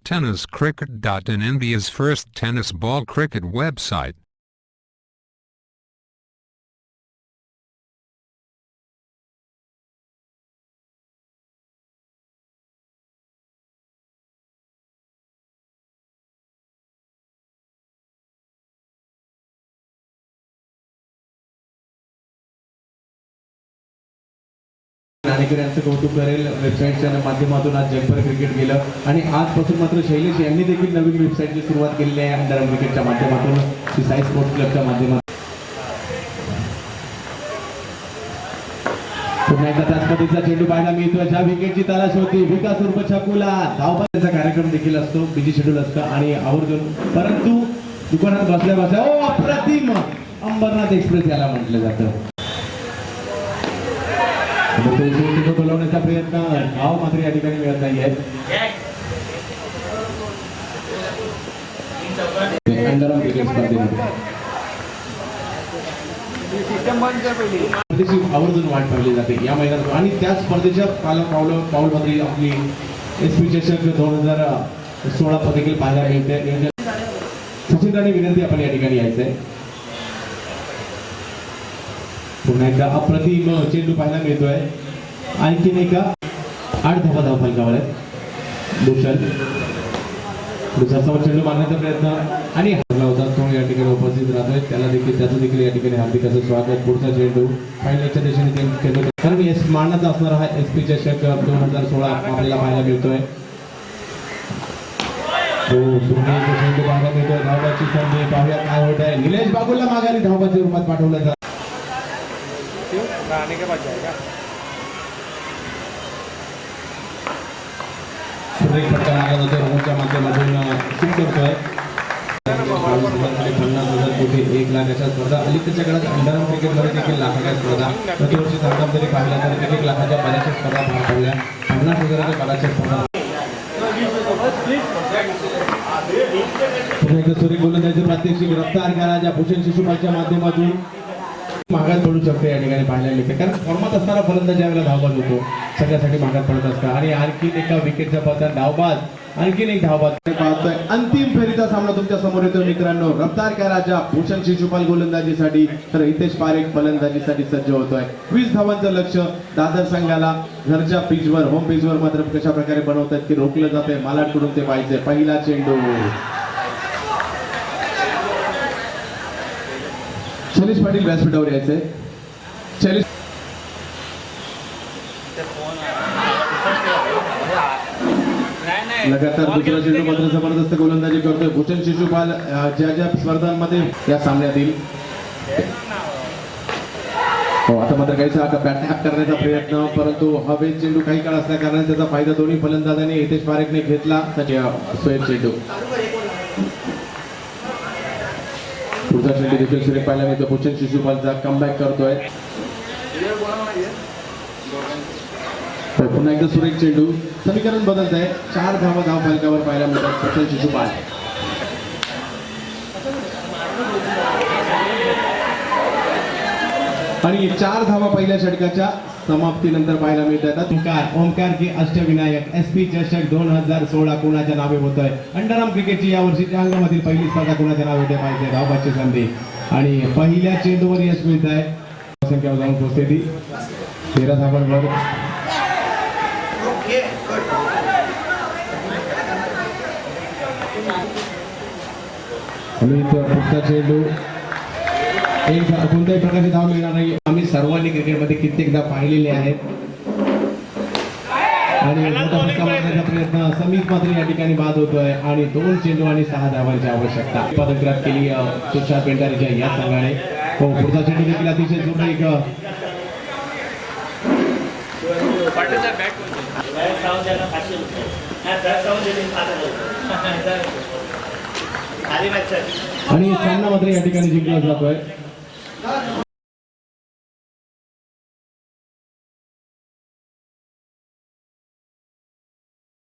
tenniscricket.in, India's first tennis ball cricket website. नाणेकरांचं कौतुक करेल. वेबसाईटच्या माध्यमातून आज जगभर क्रिकेट गेलं आणि आजपासून मात्र शैलेश यांनी देखील नवीन वेबसाईटची सुरुवात केलेली आहे अंडर क्रिकेटच्या माध्यमातून, साई स्पोर्ट्स क्लबच्या माध्यमातून. पुन्हा एकदा त्याच पद्धतीचा चेंडू पाहायला मिळतोय. ज्या विकेटची तलाश होती विकास उर्फ छकुला, धावबाजीचा कार्यक्रम देखील असतो, बिझी शेड्यूल असतं आणि आवर्जून, परंतु दुकानात बसल्या बसल्या अप्रतिम अंबरनाथ एक्सप्रेस याला म्हटलं जातं. बोलवण्याचा प्रयत्न, धाव मात्र या ठिकाणी मिळत नाहीये. अंडर क्रिकेट स्पर्धेमध्ये आवर्जून वाट पाहिली जाते या मैदानात आणि त्या स्पर्धेच्या पाऊल मात्र आपली SP चषक 2016 देखील पाहायला मिळते. सचिन राणे विनंती आपण या ठिकाणी यायचंय. पुन्हा एकदा अप्रतिम चेंडू पाहायला मिळतोय. आणखीन एका 8 धावा फलकावर आहेत. दुसरा चेंडू मारण्याचा प्रयत्न आणि हरला होता तो या ठिकाणी उपस्थित राहतोय. त्याचं देखील या ठिकाणी हार्दिक असं स्वागत. पुढचा चेंडू फायनलच्या दिशेने कारण मारण्याचा असणार हा SP चषक 2016 आपल्याला पाहायला मिळतोय. चेंडू पाहायला मिळतोय. धावबाची संधी पाहूया काय होत आहे. निलेश बागुलला माघारी धावबाच्या रूपात पाठवलं जातं. फटका मारला जातो. रमूच्या माध्यमातून करतोय. 50,000 कोटी 1 लाख अशा स्पर्धा अलीकडच्या काळात अंडर क्रिकेटमध्ये देखील लाखाच्या स्पर्धा प्रतिवर्षी सामना जरी पाहिला तर 1 लाखाच्या बऱ्याचशा स्पर्धा पार पडल्या. 50,000च्या बऱ्याचशा स्पर्धा. सुरेख गोलंदाजी प्रात्यक्षिक रफ्तार करायच्या भूषण शिशुपालच्या माध्यमातून मागात पडू शकते या ठिकाणी पाहायला मिळते. कारण फॉर्मात असताना फलंदाज ज्यावेळेला धावबाज होतो सगळ्यासाठी मागात पडत असतात आणि आणखीन एका विकेटचा पतन धावबाज, आणखीन एक धावबाज पाहतोय. अंतिम फेरीचा सामना तुमच्या समोर येतो मित्रांनो. रफ्तार करायच्या भूषण शिशुपाल गोलंदाजीसाठी तर हितेश पारेख फलंदाजीसाठी सज्ज होतोय. 20 धावांचं लक्ष दादर संघाला घरच्या पिचवर, होम पिचवर मात्र कशा प्रकारे बनवतात की रोखलं जाते. मालाडकडून ते पाहिजे. पहिला चेंडू शैलेश पाटील व्यासपीठावर यायचे. शैलेश लगातार दुसरा चेंडू मात्र जबरदस्त गोलंदाजी करतोय भूषण शिशुपाल. ज्या स्पर्धांमध्ये या सामन्यातील आता मात्र काहीसा बॅटॅप करण्याचा प्रयत्न, परंतु हवेत चेंडू काही काळ असल्या कारणाने त्याचा फायदा दोन्ही फलंदाजांनी हितेश पारेखने घेतला. सोयब चेंडू पुढचा चेंडू देखील सुरेख पाहायला मिळतो. भूषण शिशुपालचा कमबॅक करतोय. पुन्हा एकदा सुरेख चेंडू. समीकरण बदलत आहे. 4 धावा धाव फलकावर पाहायला मिळतात भूषण शिशुपाल. आणि 4 धावा पहिल्या षटकाच्या समाप्तीनंतर पाहायला मिळतात. ओमकार की अष्टविनायक SP चषक 2016 कोणाच्या नावे होत आहे. अंडरआर्म क्रिकेटची या वर्षीच्या अंगामधील पहिली स्पर्धा कोणाच्या नावे होते पाहिजे. धावबाची संधी आणि पहिल्या चेंडूवर यश मिळत आहे. संख्या जाऊन पोहोचते ती 13 धावांवर. पुढचा चेंडू कोणत्याही प्रकारची धाव मिळणार नाही. आम्ही सर्वांनी क्रिकेटमध्ये कित्येकदा पाहिलेले आहेत आणि मोठा फटका मारण्याचा प्रयत्न समीप मात्र या ठिकाणी बाद होतोय आणि 2 चेंडू आणि 6 धावांची आवश्यकता पदग्रात केली तुषार पेंढारेच्या या संघाने. हो, पुढचा चेंडू देखील अतिशय सुरेख. आणि सामना मात्र या ठिकाणी जिंकला जातोय.